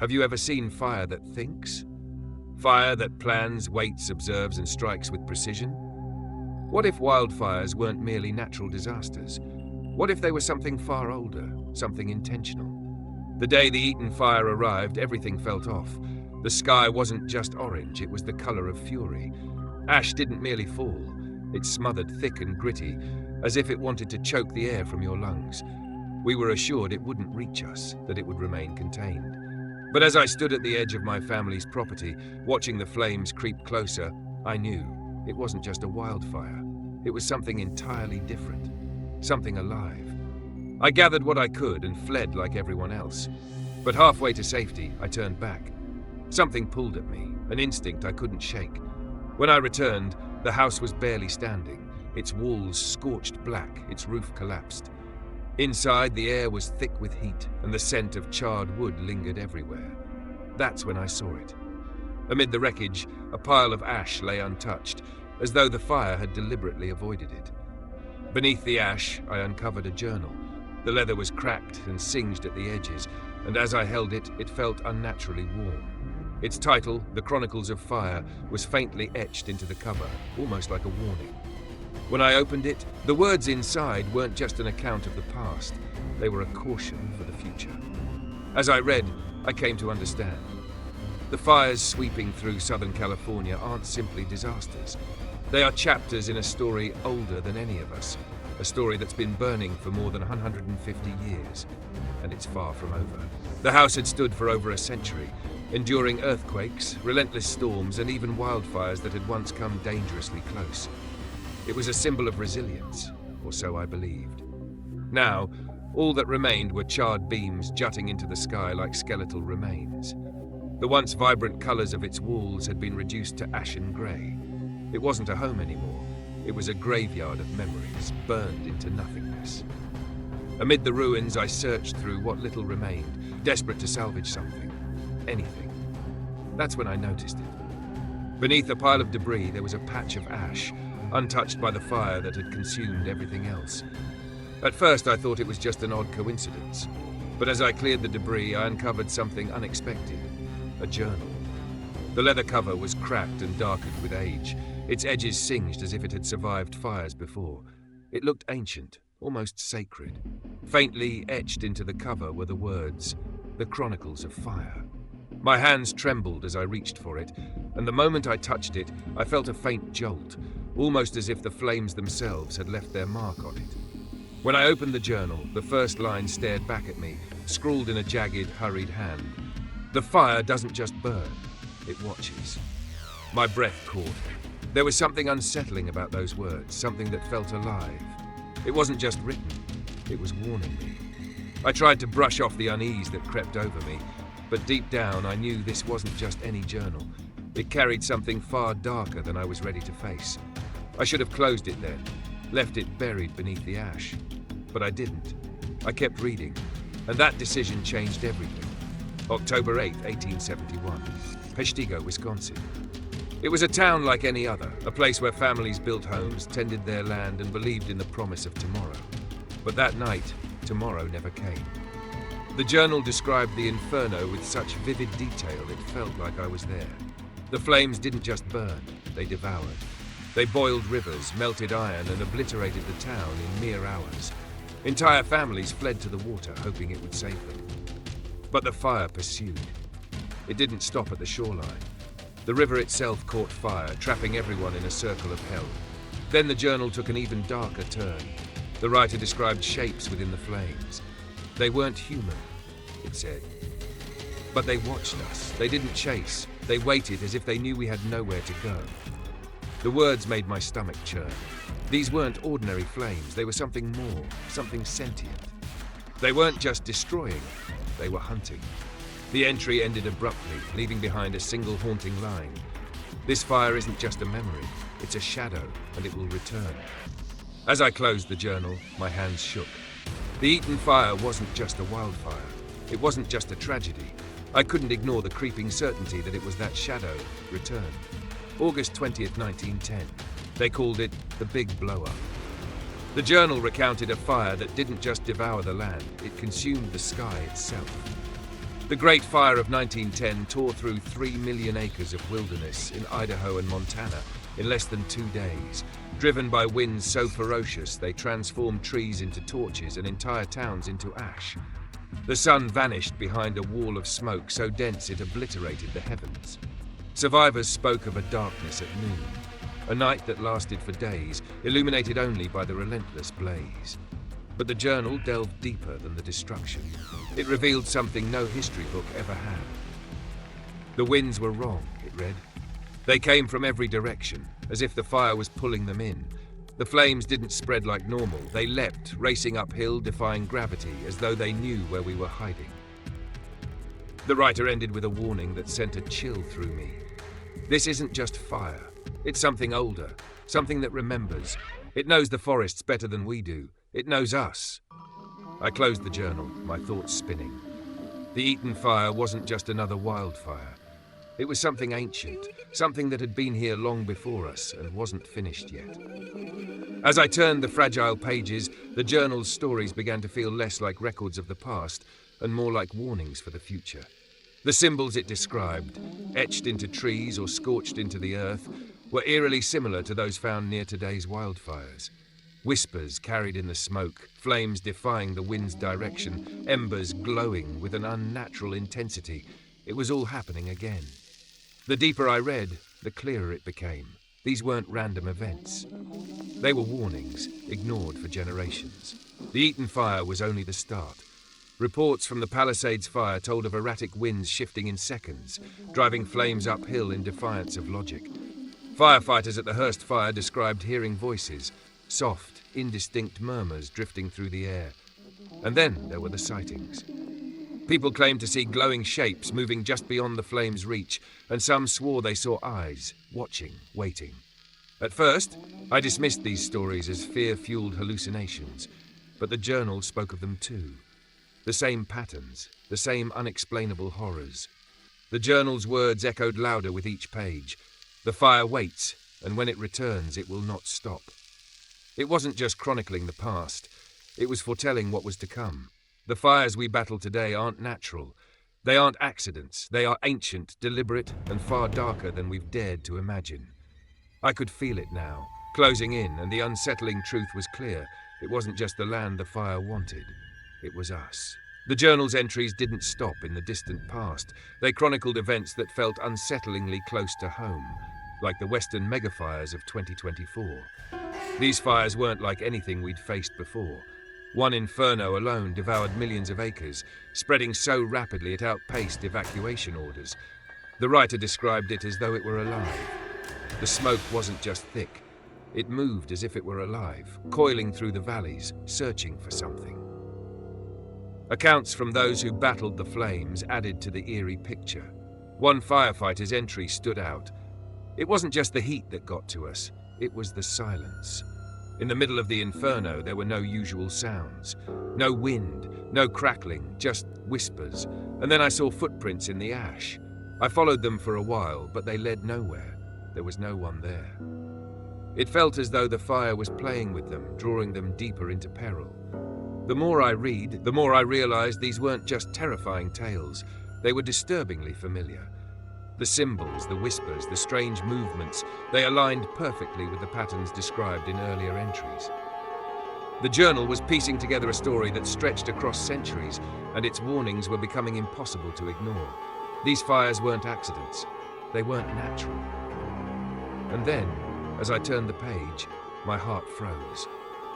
Have you ever seen fire that thinks? Fire that plans, waits, observes, and strikes with precision? What if wildfires weren't merely natural disasters? What if they were something far older, something intentional? The day the Eaton fire arrived, everything felt off. The sky wasn't just orange, it was the color of fury. Ash didn't merely fall, it smothered thick and gritty, as if it wanted to choke the air from your lungs. We were assured it wouldn't reach us, that it would remain contained. But as I stood at the edge of my family's property, watching the flames creep closer, I knew it wasn't just a wildfire. It was something entirely different, something alive. I gathered what I could and fled like everyone else. But halfway to safety, I turned back. Something pulled at me, an instinct I couldn't shake. When I returned, the house was barely standing, its walls scorched black, its roof collapsed. Inside, the air was thick with heat, and the scent of charred wood lingered everywhere. That's when I saw it. Amid the wreckage, a pile of ash lay untouched, as though the fire had deliberately avoided it. Beneath the ash, I uncovered a journal. The leather was cracked and singed at the edges, and as I held it, it felt unnaturally warm. Its title, The Chronicles of Fire, was faintly etched into the cover, almost like a warning. When I opened it, the words inside weren't just an account of the past, they were a caution for the future. As I read, I came to understand. The fires sweeping through Southern California aren't simply disasters. They are chapters in a story older than any of us, a story that's been burning for more than 150 years, and it's far from over. The house had stood for over a century, enduring earthquakes, relentless storms, and even wildfires that had once come dangerously close. It was a symbol of resilience, or so I believed. Now, all that remained were charred beams jutting into the sky like skeletal remains. The once vibrant colors of its walls had been reduced to ashen grey. It wasn't a home anymore. It was a graveyard of memories, burned into nothingness. Amid the ruins, I searched through what little remained, desperate to salvage something, anything. That's when I noticed it. Beneath a pile of debris, there was a patch of ash, untouched by the fire that had consumed everything else. At first, I thought it was just an odd coincidence, but as I cleared the debris, I uncovered something unexpected, a journal. The leather cover was cracked and darkened with age, its edges singed as if it had survived fires before. It looked ancient, almost sacred. Faintly etched into the cover were the words, The Chronicles of Fire. My hands trembled as I reached for it, and the moment I touched it, I felt a faint jolt, almost as if the flames themselves had left their mark on it. When I opened the journal, the first line stared back at me, scrawled in a jagged, hurried hand. The fire doesn't just burn, it watches. My breath caught. There was something unsettling about those words, something that felt alive. It wasn't just written, it was warning me. I tried to brush off the unease that crept over me, but deep down I knew this wasn't just any journal. It carried something far darker than I was ready to face. I should have closed it then, left it buried beneath the ash. But I didn't. I kept reading, and that decision changed everything. October 8, 1871, Peshtigo, Wisconsin. It was a town like any other, a place where families built homes, tended their land, and believed in the promise of tomorrow. But that night, tomorrow never came. The journal described the inferno with such vivid detail it felt like I was there. The flames didn't just burn, they devoured. They boiled rivers, melted iron, and obliterated the town in mere hours. Entire families fled to the water, hoping it would save them. But the fire pursued. It didn't stop at the shoreline. The river itself caught fire, trapping everyone in a circle of hell. Then the journal took an even darker turn. The writer described shapes within the flames. They weren't human, it said. But they watched us. They didn't chase. They waited as if they knew we had nowhere to go. The words made my stomach churn. These weren't ordinary flames. They were something more, something sentient. They weren't just destroying, they were hunting. The entry ended abruptly, leaving behind a single haunting line. This fire isn't just a memory, it's a shadow, and it will return. As I closed the journal, my hands shook. The Eaton fire wasn't just a wildfire. It wasn't just a tragedy. I couldn't ignore the creeping certainty that it was that shadow returned. August 20th, 1910. They called it the Big Blow-Up. The journal recounted a fire that didn't just devour the land, it consumed the sky itself. The Great Fire of 1910 tore through 3 million acres of wilderness in Idaho and Montana in less than 2 days, driven by winds so ferocious they transformed trees into torches and entire towns into ash. The sun vanished behind a wall of smoke so dense it obliterated the heavens. Survivors spoke of a darkness at noon, a night that lasted for days, illuminated only by the relentless blaze. But the journal delved deeper than the destruction. It revealed something no history book ever had. The winds were wrong, it read. They came from every direction, as if the fire was pulling them in. The flames didn't spread like normal. They leapt, racing uphill, defying gravity, as though they knew where we were hiding. The writer ended with a warning that sent a chill through me. This isn't just fire. It's something older, something that remembers. It knows the forests better than we do. It knows us. I closed the journal, my thoughts spinning. The Eaton fire wasn't just another wildfire. It was something ancient, something that had been here long before us and wasn't finished yet. As I turned the fragile pages, the journal's stories began to feel less like records of the past and more like warnings for the future. The symbols it described, etched into trees or scorched into the earth, were eerily similar to those found near today's wildfires. Whispers carried in the smoke, flames defying the wind's direction, embers glowing with an unnatural intensity. It was all happening again. The deeper I read, the clearer it became. These weren't random events. They were warnings, ignored for generations. The Eaton fire was only the start. Reports from the Palisades fire told of erratic winds shifting in seconds, driving flames uphill in defiance of logic. Firefighters at the Hearst fire described hearing voices, soft, indistinct murmurs drifting through the air. And then there were the sightings. People claimed to see glowing shapes moving just beyond the flames' reach, and some swore they saw eyes, watching, waiting. At first, I dismissed these stories as fear-fueled hallucinations, but the journal spoke of them too. The same patterns, the same unexplainable horrors. The journal's words echoed louder with each page. The fire waits, and when it returns, it will not stop. It wasn't just chronicling the past, it was foretelling what was to come. The fires we battle today aren't natural. They aren't accidents. They are ancient, deliberate, and far darker than we've dared to imagine. I could feel it now, closing in, and the unsettling truth was clear. It wasn't just the land the fire wanted. It was us. The journal's entries didn't stop in the distant past. They chronicled events that felt unsettlingly close to home, like the Western Megafires of 2024. These fires weren't like anything we'd faced before. One inferno alone devoured millions of acres, spreading so rapidly it outpaced evacuation orders. The writer described it as though it were alive. The smoke wasn't just thick. It moved as if it were alive, coiling through the valleys, searching for something. Accounts from those who battled the flames added to the eerie picture. One firefighter's entry stood out. It wasn't just the heat that got to us, it was the silence. In the middle of the inferno, there were no usual sounds. No wind, no crackling, just whispers. And then I saw footprints in the ash. I followed them for a while, but they led nowhere. There was no one there. It felt as though the fire was playing with them, drawing them deeper into peril. The more I read, the more I realized these weren't just terrifying tales. They were disturbingly familiar. The symbols, the whispers, the strange movements, they aligned perfectly with the patterns described in earlier entries. The journal was piecing together a story that stretched across centuries, and its warnings were becoming impossible to ignore. These fires weren't accidents. They weren't natural. And then, as I turned the page, my heart froze.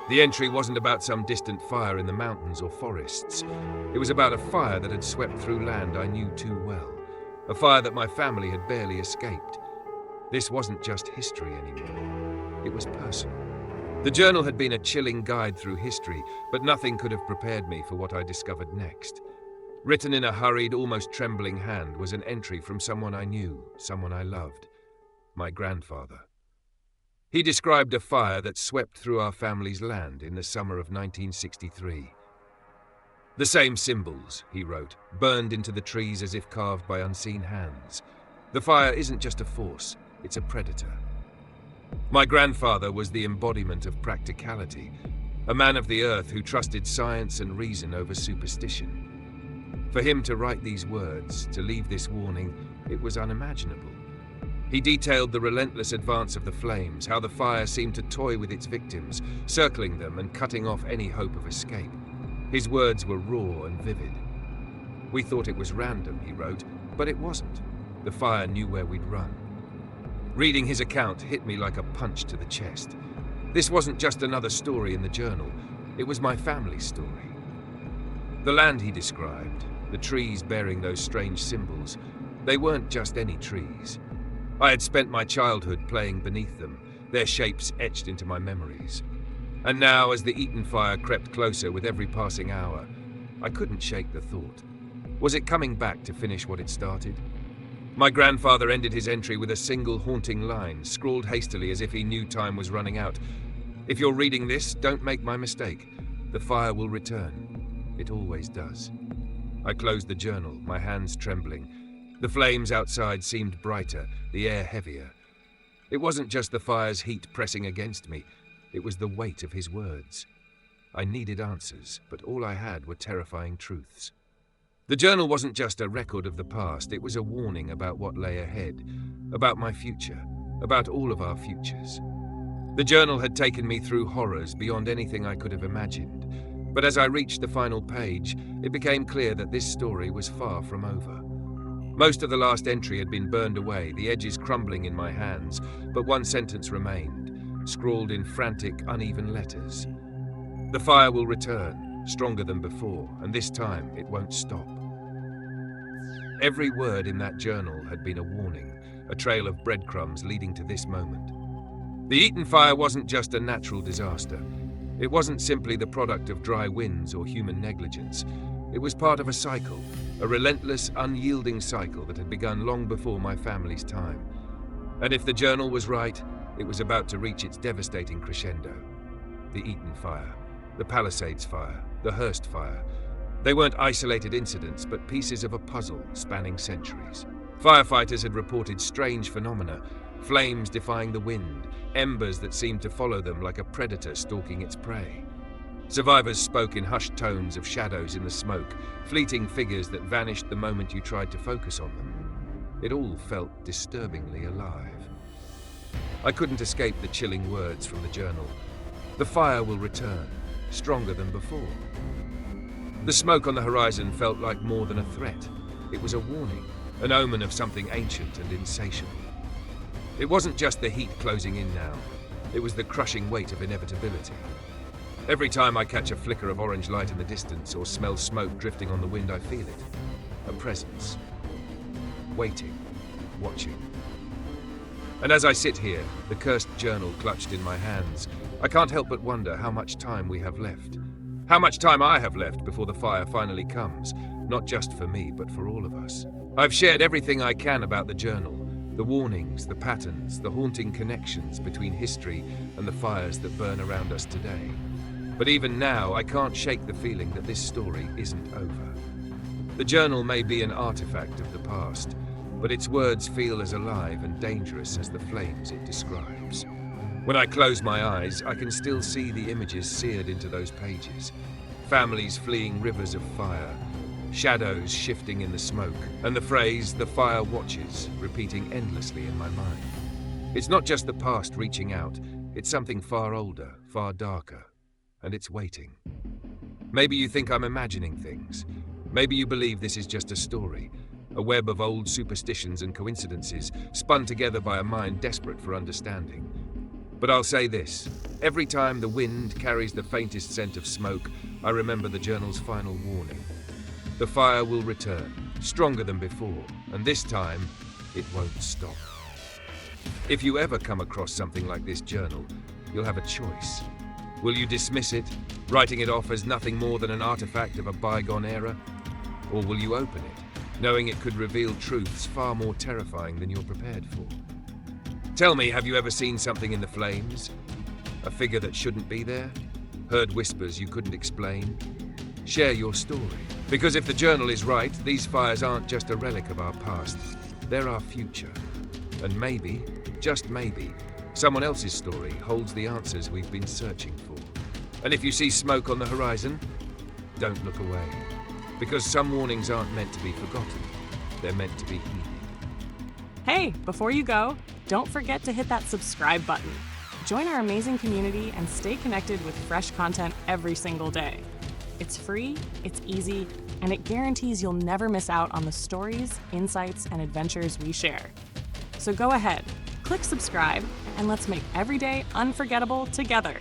The entry wasn't about some distant fire in the mountains or forests. It was about a fire that had swept through land I knew too well. A fire that my family had barely escaped. This wasn't just history anymore. It was personal. The journal had been a chilling guide through history, but nothing could have prepared me for what I discovered next. Written in a hurried, almost trembling hand was an entry from someone I knew, someone I loved. My grandfather. He described a fire that swept through our family's land in the summer of 1963. The same symbols, he wrote, burned into the trees as if carved by unseen hands. The fire isn't just a force, it's a predator. My grandfather was the embodiment of practicality, a man of the earth who trusted science and reason over superstition. For him to write these words, to leave this warning, it was unimaginable. He detailed the relentless advance of the flames, how the fire seemed to toy with its victims, circling them and cutting off any hope of escape. His words were raw and vivid. We thought it was random, he wrote, but it wasn't. The fire knew where we'd run. Reading his account hit me like a punch to the chest. This wasn't just another story in the journal, it was my family's story. The land he described, the trees bearing those strange symbols, they weren't just any trees. I had spent my childhood playing beneath them, their shapes etched into my memories. And now, as the Eaton fire crept closer with every passing hour, I couldn't shake the thought. Was it coming back to finish what it started? My grandfather ended his entry with a single haunting line, scrawled hastily as if he knew time was running out. If you're reading this, don't make my mistake. The fire will return. It always does. I closed the journal, my hands trembling. The flames outside seemed brighter, the air heavier. It wasn't just the fire's heat pressing against me, it was the weight of his words. I needed answers, but all I had were terrifying truths. The journal wasn't just a record of the past, it was a warning about what lay ahead, about my future, about all of our futures. The journal had taken me through horrors beyond anything I could have imagined, but as I reached the final page, it became clear that this story was far from over. Most of the last entry had been burned away, the edges crumbling in my hands, but one sentence remained, scrawled in frantic, uneven letters. The fire will return, stronger than before, and this time it won't stop. Every word in that journal had been a warning, a trail of breadcrumbs leading to this moment. The Eaton fire wasn't just a natural disaster. It wasn't simply the product of dry winds or human negligence. It was part of a cycle, a relentless, unyielding cycle that had begun long before my family's time. And if the journal was right, it was about to reach its devastating crescendo. The Eaton fire, the Palisades fire, the Hearst fire. They weren't isolated incidents, but pieces of a puzzle spanning centuries. Firefighters had reported strange phenomena, flames defying the wind, embers that seemed to follow them like a predator stalking its prey. Survivors spoke in hushed tones of shadows in the smoke, fleeting figures that vanished the moment you tried to focus on them. It all felt disturbingly alive. I couldn't escape the chilling words from the journal. The fire will return, stronger than before. The smoke on the horizon felt like more than a threat. It was a warning, an omen of something ancient and insatiable. It wasn't just the heat closing in now. It was the crushing weight of inevitability. Every time I catch a flicker of orange light in the distance or smell smoke drifting on the wind, I feel it. A presence. Waiting. Watching. And as I sit here, the cursed journal clutched in my hands, I can't help but wonder how much time we have left. How much time I have left before the fire finally comes, not just for me, but for all of us. I've shared everything I can about the journal, the warnings, the patterns, the haunting connections between history and the fires that burn around us today. But even now, I can't shake the feeling that this story isn't over. The journal may be an artifact of the past, but its words feel as alive and dangerous as the flames it describes. When I close my eyes, I can still see the images seared into those pages. Families fleeing rivers of fire, shadows shifting in the smoke, and the phrase, "the fire watches," repeating endlessly in my mind. It's not just the past reaching out, it's something far older, far darker, and it's waiting. Maybe you think I'm imagining things. Maybe you believe this is just a story, a web of old superstitions and coincidences spun together by a mind desperate for understanding. But I'll say this, every time the wind carries the faintest scent of smoke, I remember the journal's final warning. The fire will return, stronger than before, and this time, it won't stop. If you ever come across something like this journal, you'll have a choice. Will you dismiss it, writing it off as nothing more than an artifact of a bygone era? Or will you open it, knowing it could reveal truths far more terrifying than you're prepared for? Tell me, have you ever seen something in the flames? A figure that shouldn't be there? Heard whispers you couldn't explain? Share your story. Because if the journal is right, these fires aren't just a relic of our past. They're our future. And maybe, just maybe, someone else's story holds the answers we've been searching for. And if you see smoke on the horizon, don't look away. Because some warnings aren't meant to be forgotten, they're meant to be heeded. Hey, before you go, don't forget to hit that subscribe button. Join our amazing community and stay connected with fresh content every single day. It's free, it's easy, and it guarantees you'll never miss out on the stories, insights, and adventures we share. So go ahead, click subscribe, and let's make every day unforgettable together.